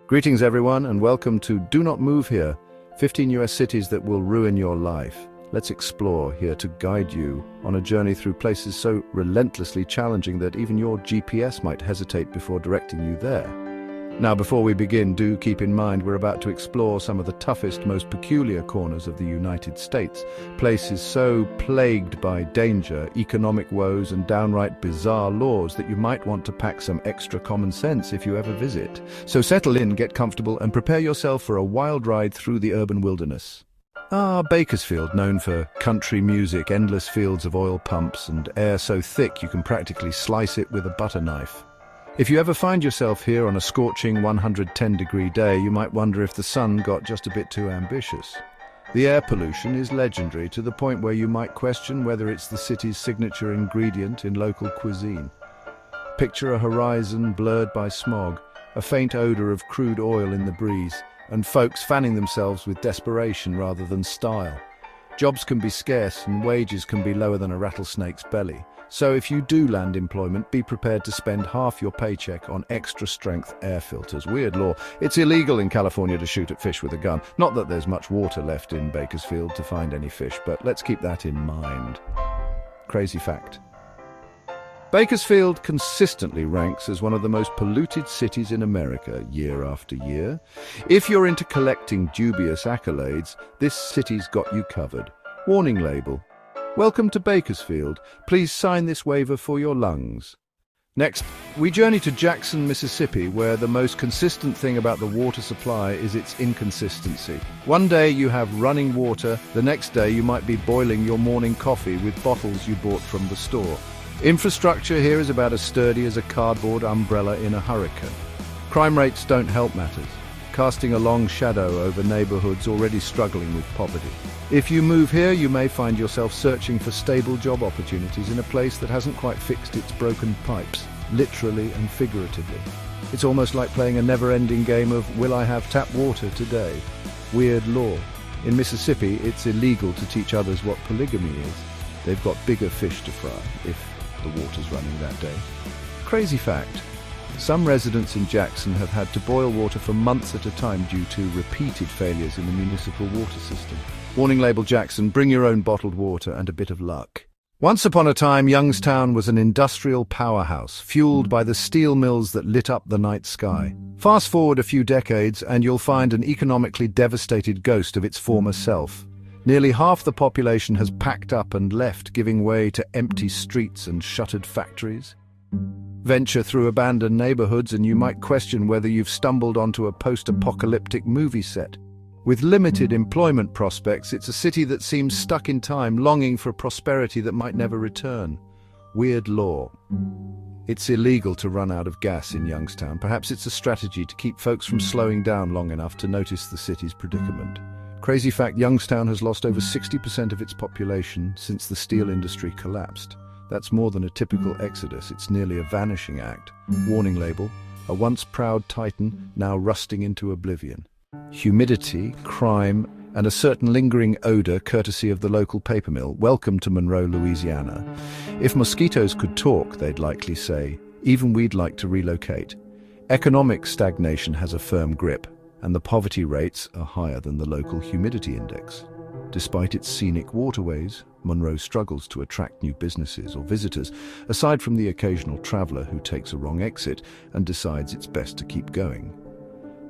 Greetings everyone and welcome to Do Not Move Here, 15 US cities that will ruin your life. Let's explore here to guide you on a journey through places so relentlessly challenging that even your GPS might hesitate before directing you there. Now before we begin, do keep in mind we're about to explore some of the toughest, most peculiar corners of the United States, places so plagued by danger, economic woes and downright bizarre laws that you might want to pack some extra common sense if you ever visit. So settle in, get comfortable and prepare yourself for a wild ride through the urban wilderness. Bakersfield, known for country music, endless fields of oil pumps and air so thick you can practically slice it with a butter knife. If you ever find yourself here on a scorching 110-degree day, you might wonder if the sun got just a bit too ambitious. The air pollution is legendary to the point where you might question whether it's the city's signature ingredient in local cuisine. Picture a horizon blurred by smog, a faint odor of crude oil in the breeze, and folks fanning themselves with desperation rather than style. Jobs can be scarce and wages can be lower than a rattlesnake's belly. So if you do land employment, be prepared to spend half your paycheck on extra-strength air filters. Weird law. It's illegal in California to shoot at fish with a gun. Not that there's much water left in Bakersfield to find any fish, but let's keep that in mind. Crazy fact. Bakersfield consistently ranks as one of the most polluted cities in America year after year. If you're into collecting dubious accolades, this city's got you covered. Warning label. Welcome to Bakersfield. Please sign this waiver for your lungs. Next, we journey to Jackson, Mississippi, where the most consistent thing about the water supply is its inconsistency. One day you have running water, the next day you might be boiling your morning coffee with bottles you bought from the store. Infrastructure here is about as sturdy as a cardboard umbrella in a hurricane. Crime rates don't help matters, casting a long shadow over neighborhoods already struggling with poverty. If you move here, you may find yourself searching for stable job opportunities in a place that hasn't quite fixed its broken pipes, literally and figuratively. It's almost like playing a never-ending game of will I have tap water today? Weird law. In Mississippi, it's illegal to teach others what polygamy is. They've got bigger fish to fry, if the water's running that day. Crazy fact. Some residents in Jackson have had to boil water for months at a time due to repeated failures in the municipal water system. Warning label Jackson, bring your own bottled water and a bit of luck. Once upon a time, Youngstown was an industrial powerhouse, fueled by the steel mills that lit up the night sky. Fast forward a few decades and you'll find an economically devastated ghost of its former self. Nearly half the population has packed up and left, giving way to empty streets and shuttered factories. Venture through abandoned neighborhoods and you might question whether you've stumbled onto a post-apocalyptic movie set. With limited employment prospects, it's a city that seems stuck in time, longing for prosperity that might never return. Weird law. It's illegal to run out of gas in Youngstown. Perhaps it's a strategy to keep folks from slowing down long enough to notice the city's predicament. Crazy fact, Youngstown has lost over 60% of its population since the steel industry collapsed. That's more than a typical exodus, it's nearly a vanishing act. Warning label, a once proud titan, now rusting into oblivion. Humidity, crime, and a certain lingering odor courtesy of the local paper mill. Welcome to Monroe, Louisiana. If mosquitoes could talk, they'd likely say, even we'd like to relocate. Economic stagnation has a firm grip, and the poverty rates are higher than the local humidity index. Despite its scenic waterways, Monroe struggles to attract new businesses or visitors, aside from the occasional traveler who takes a wrong exit and decides it's best to keep going.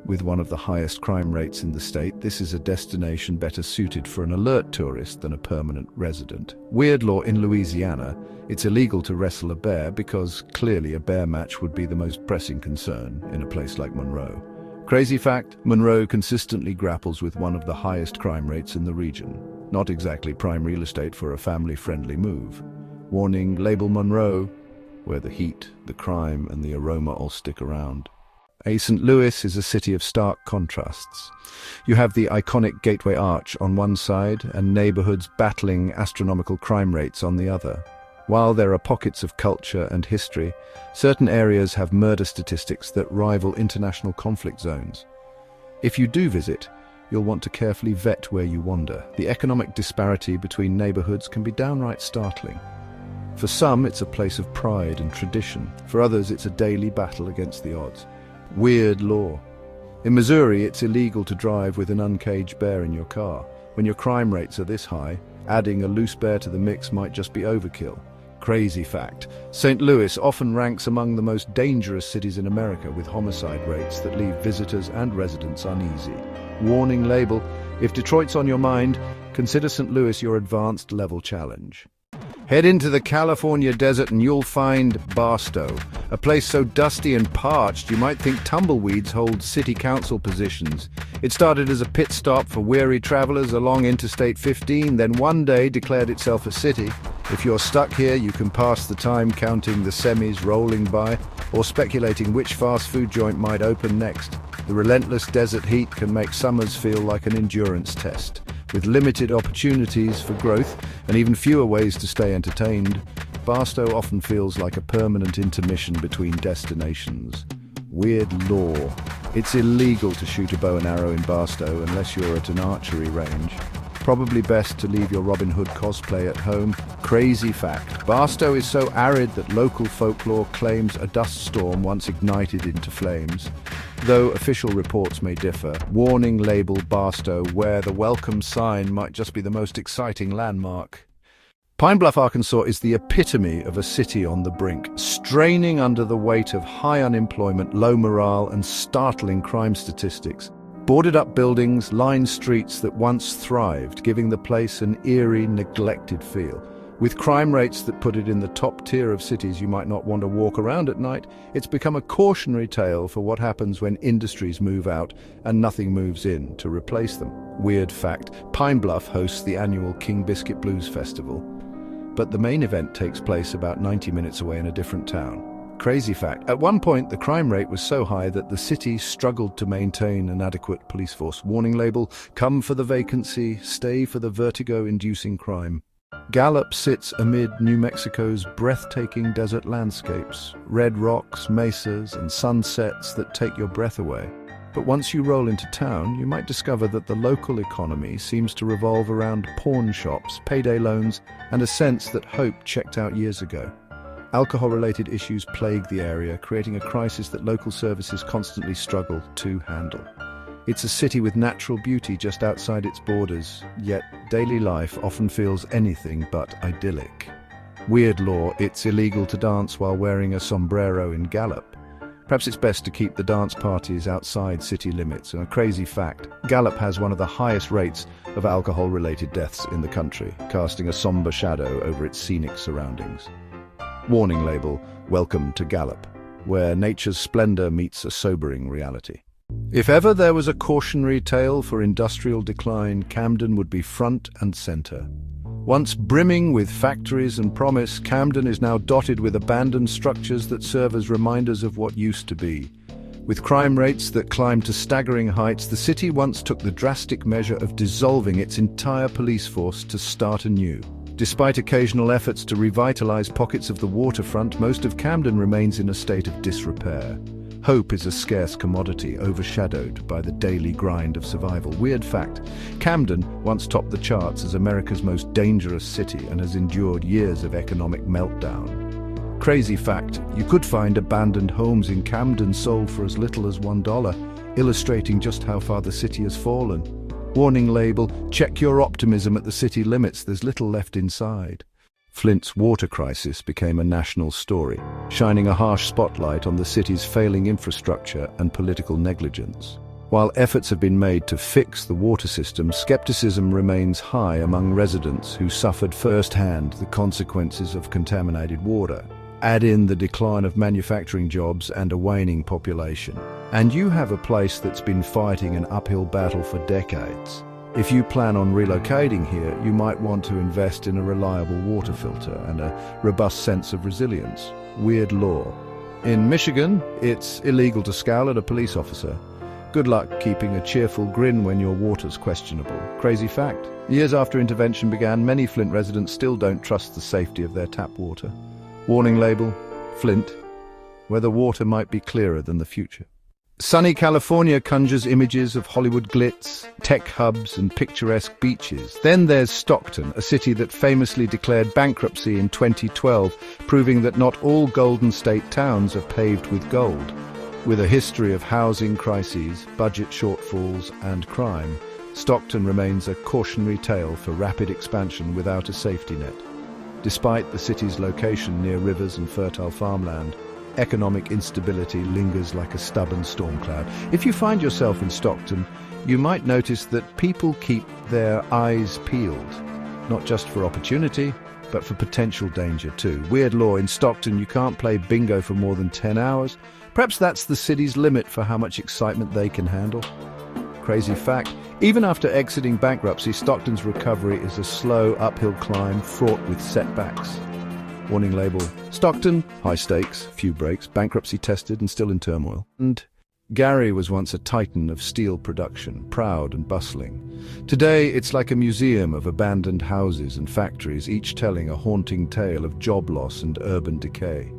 With one of the highest crime rates in the state, this is a destination better suited for an alert tourist than a permanent resident. Weird law in Louisiana, it's illegal to wrestle a bear because clearly a bear match would be the most pressing concern in a place like Monroe. Crazy fact, Monroe consistently grapples with one of the highest crime rates in the region. Not exactly prime real estate for a family-friendly move. Warning, label Monroe, where the heat, the crime, and the aroma all stick around. St. Louis is a city of stark contrasts. You have the iconic Gateway Arch on one side and neighborhoods battling astronomical crime rates on the other. While there are pockets of culture and history, certain areas have murder statistics that rival international conflict zones. If you do visit, you'll want to carefully vet where you wander. The economic disparity between neighborhoods can be downright startling. For some, it's a place of pride and tradition. For others, it's a daily battle against the odds. Weird law. In Missouri, it's illegal to drive with an uncaged bear in your car. When your crime rates are this high, adding a loose bear to the mix might just be overkill. Crazy fact: St. Louis often ranks among the most dangerous cities in America, with homicide rates that leave visitors and residents uneasy. Warning label: if Detroit's on your mind, consider St. Louis your advanced level challenge. Head into the California desert and you'll find Barstow, a place so dusty and parched you might think tumbleweeds hold city council positions. It started as a pit stop for weary travelers along Interstate 15, then one day declared itself a city. If you're stuck here, you can pass the time counting the semis rolling by, or speculating which fast food joint might open next. The relentless desert heat can make summers feel like an endurance test. With limited opportunities for growth and even fewer ways to stay entertained, Barstow often feels like a permanent intermission between destinations. Weird law: it's illegal to shoot a bow and arrow in Barstow unless you're at an archery range. Probably best to leave your Robin Hood cosplay at home. Crazy fact: Barstow is so arid that local folklore claims a dust storm once ignited into flames. Though official reports may differ. Warning label: Barstow, where the welcome sign might just be the most exciting landmark. Pine Bluff, Arkansas is the epitome of a city on the brink, straining under the weight of high unemployment, low morale, and startling crime statistics. Boarded-up buildings line streets that once thrived, giving the place an eerie, neglected feel. With crime rates that put it in the top tier of cities you might not want to walk around at night, it's become a cautionary tale for what happens when industries move out and nothing moves in to replace them. Weird fact: Pine Bluff hosts the annual King Biscuit Blues Festival, but the main event takes place about 90 minutes away in a different town. Crazy fact: at one point the crime rate was so high that the city struggled to maintain an adequate police force. Warning label: come for the vacancy, stay for the vertigo-inducing crime. Gallup sits amid New Mexico's breathtaking desert landscapes, red rocks, mesas, and sunsets that take your breath away. But once you roll into town, you might discover that the local economy seems to revolve around pawn shops, payday loans, and a sense that hope checked out years ago. Alcohol-related issues plague the area, creating a crisis that local services constantly struggle to handle. It's a city with natural beauty just outside its borders, yet daily life often feels anything but idyllic. Weird law: it's illegal to dance while wearing a sombrero in Gallup. Perhaps it's best to keep the dance parties outside city limits. And a crazy fact: Gallup has one of the highest rates of alcohol-related deaths in the country, casting a somber shadow over its scenic surroundings. Warning label: welcome to Gallup, where nature's splendor meets a sobering reality. If ever there was a cautionary tale for industrial decline, Camden would be front and center. Once brimming with factories and promise, Camden is now dotted with abandoned structures that serve as reminders of what used to be. With crime rates that climb to staggering heights, the city once took the drastic measure of dissolving its entire police force to start anew. Despite occasional efforts to revitalize pockets of the waterfront, most of Camden remains in a state of disrepair. Hope is a scarce commodity, overshadowed by the daily grind of survival. Weird fact: Camden once topped the charts as America's most dangerous city and has endured years of economic meltdown. Crazy fact: you could find abandoned homes in Camden sold for as little as $1, illustrating just how far the city has fallen. Warning label: check your optimism at the city limits, there's little left inside. Flint's water crisis became a national story, shining a harsh spotlight on the city's failing infrastructure and political negligence. While efforts have been made to fix the water system, skepticism remains high among residents who suffered firsthand the consequences of contaminated water. Add in the decline of manufacturing jobs and a waning population, and you have a place that's been fighting an uphill battle for decades. If you plan on relocating here, you might want to invest in a reliable water filter and a robust sense of resilience. Weird law: in Michigan, it's illegal to scowl at a police officer. Good luck keeping a cheerful grin when your water's questionable. Crazy fact: years after intervention began, many Flint residents still don't trust the safety of their tap water. Warning label: Flint, where the water might be clearer than the future. Sunny California conjures images of Hollywood glitz, tech hubs, and picturesque beaches. Then there's Stockton, a city that famously declared bankruptcy in 2012, proving that not all Golden State towns are paved with gold. With a history of housing crises, budget shortfalls, and crime, Stockton remains a cautionary tale for rapid expansion without a safety net. Despite the city's location near rivers and fertile farmland, economic instability lingers like a stubborn storm cloud. If you find yourself in Stockton, you might notice that people keep their eyes peeled, not just for opportunity, but for potential danger too. Weird law in Stockton: you can't play bingo for more than 10 hours. Perhaps that's the city's limit for how much excitement they can handle. Crazy fact: even after exiting bankruptcy, Stockton's recovery is a slow uphill climb fraught with setbacks. Warning label: Stockton, high stakes, few breaks, bankruptcy tested and still in turmoil. And Gary was once a titan of steel production, proud and bustling. Today, it's like a museum of abandoned houses and factories, each telling a haunting tale of job loss and urban decay.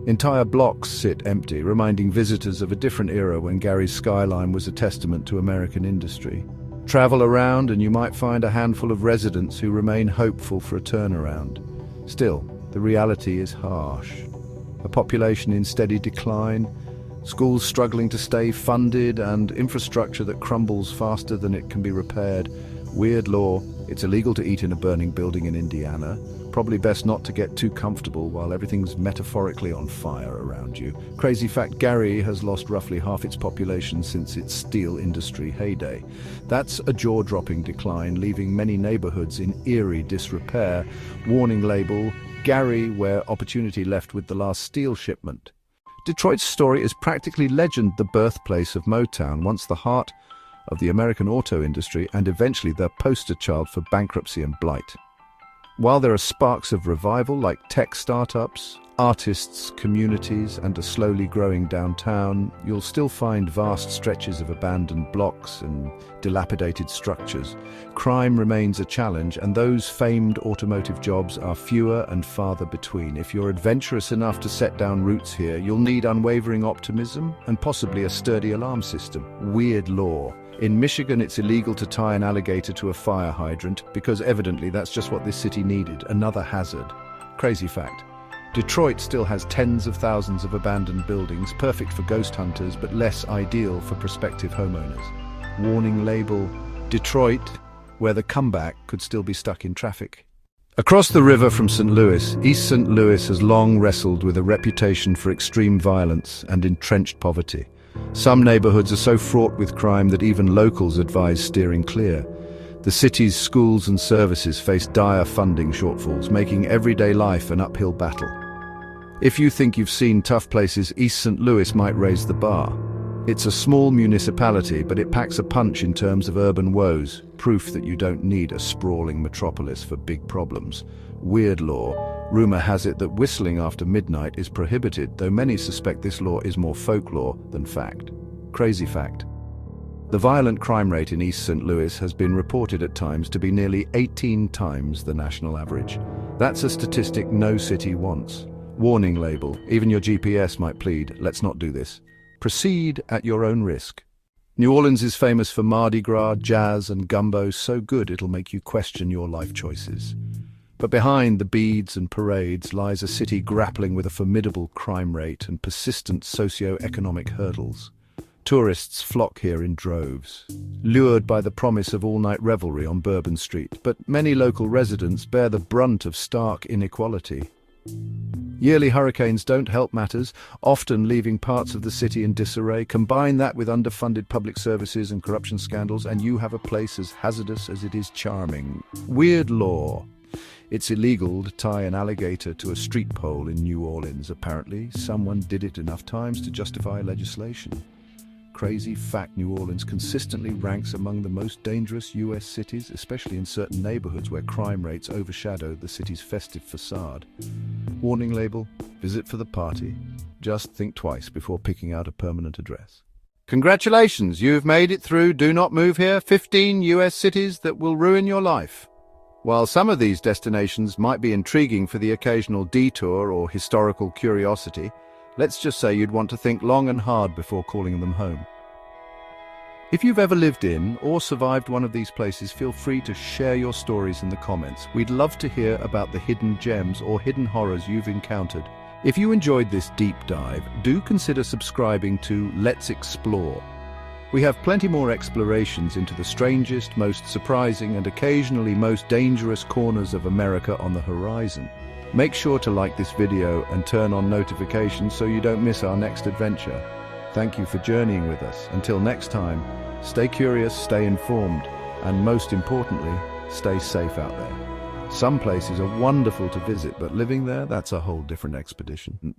Entire blocks sit empty, reminding visitors of a different era when Gary's skyline was a testament to American industry. Travel around and you might find a handful of residents who remain hopeful for a turnaround. Still, the reality is harsh. A population in steady decline, schools struggling to stay funded, and infrastructure that crumbles faster than it can be repaired. Weird law: it's illegal to eat in a burning building in Indiana. Probably best not to get too comfortable while everything's metaphorically on fire around you. Crazy fact: Gary has lost roughly half its population since its steel industry heyday. That's a jaw-dropping decline, leaving many neighborhoods in eerie disrepair. Warning label: Gary, where opportunity left with the last steel shipment. Detroit's story is practically legend, the birthplace of Motown, once the heart of the American auto industry and eventually the poster child for bankruptcy and blight. While there are sparks of revival like tech startups, artists, communities, and a slowly growing downtown, you'll still find vast stretches of abandoned blocks and dilapidated structures. Crime remains a challenge, and those famed automotive jobs are fewer and farther between. If you're adventurous enough to set down roots here, you'll need unwavering optimism and possibly a sturdy alarm system. Weird law: in Michigan, it's illegal to tie an alligator to a fire hydrant because evidently that's just what this city needed, another hazard. Crazy fact: Detroit still has tens of thousands of abandoned buildings, perfect for ghost hunters but less ideal for prospective homeowners. Warning label: Detroit, where the comeback could still be stuck in traffic. Across the river from St. Louis, East St. Louis has long wrestled with a reputation for extreme violence and entrenched poverty. Some neighborhoods are so fraught with crime that even locals advise steering clear. The city's schools and services face dire funding shortfalls, making everyday life an uphill battle. If you think you've seen tough places, East St. Louis might raise the bar. It's a small municipality, but it packs a punch in terms of urban woes, proof that you don't need a sprawling metropolis for big problems. Weird law: rumor has it that whistling after midnight is prohibited, though many suspect this law is more folklore than fact. Crazy fact: the violent crime rate in East St. Louis has been reported at times to be nearly 18 times the national average. That's a statistic no city wants. Warning label: even your GPS might plead, let's not do this. Proceed at your own risk. New Orleans is famous for Mardi Gras, jazz, and gumbo, so good it'll make you question your life choices. But behind the beads and parades lies a city grappling with a formidable crime rate and persistent socio-economic hurdles. Tourists flock here in droves, lured by the promise of all-night revelry on Bourbon Street, but many local residents bear the brunt of stark inequality. Yearly hurricanes don't help matters, often leaving parts of the city in disarray. Combine that with underfunded public services and corruption scandals, and you have a place as hazardous as it is charming. Weird law: it's illegal to tie an alligator to a street pole in New Orleans. Apparently, someone did it enough times to justify legislation. Crazy fact: New Orleans consistently ranks among the most dangerous U.S. cities, especially in certain neighborhoods where crime rates overshadow the city's festive facade. Warning label: visit for the party. Just think twice before picking out a permanent address. Congratulations, you've made it through Do Not Move Here, 15 U.S. cities that will ruin your life. While some of these destinations might be intriguing for the occasional detour or historical curiosity, let's just say you'd want to think long and hard before calling them home. If you've ever lived in or survived one of these places, feel free to share your stories in the comments. We'd love to hear about the hidden gems or hidden horrors you've encountered. If you enjoyed this deep dive, do consider subscribing to Let's Explore. We have plenty more explorations into the strangest, most surprising, and occasionally most dangerous corners of America on the horizon. Make sure to like this video and turn on notifications so you don't miss our next adventure. Thank you for journeying with us. Until next time, stay curious, stay informed, and most importantly, stay safe out there. Some places are wonderful to visit, but living there, that's a whole different expedition.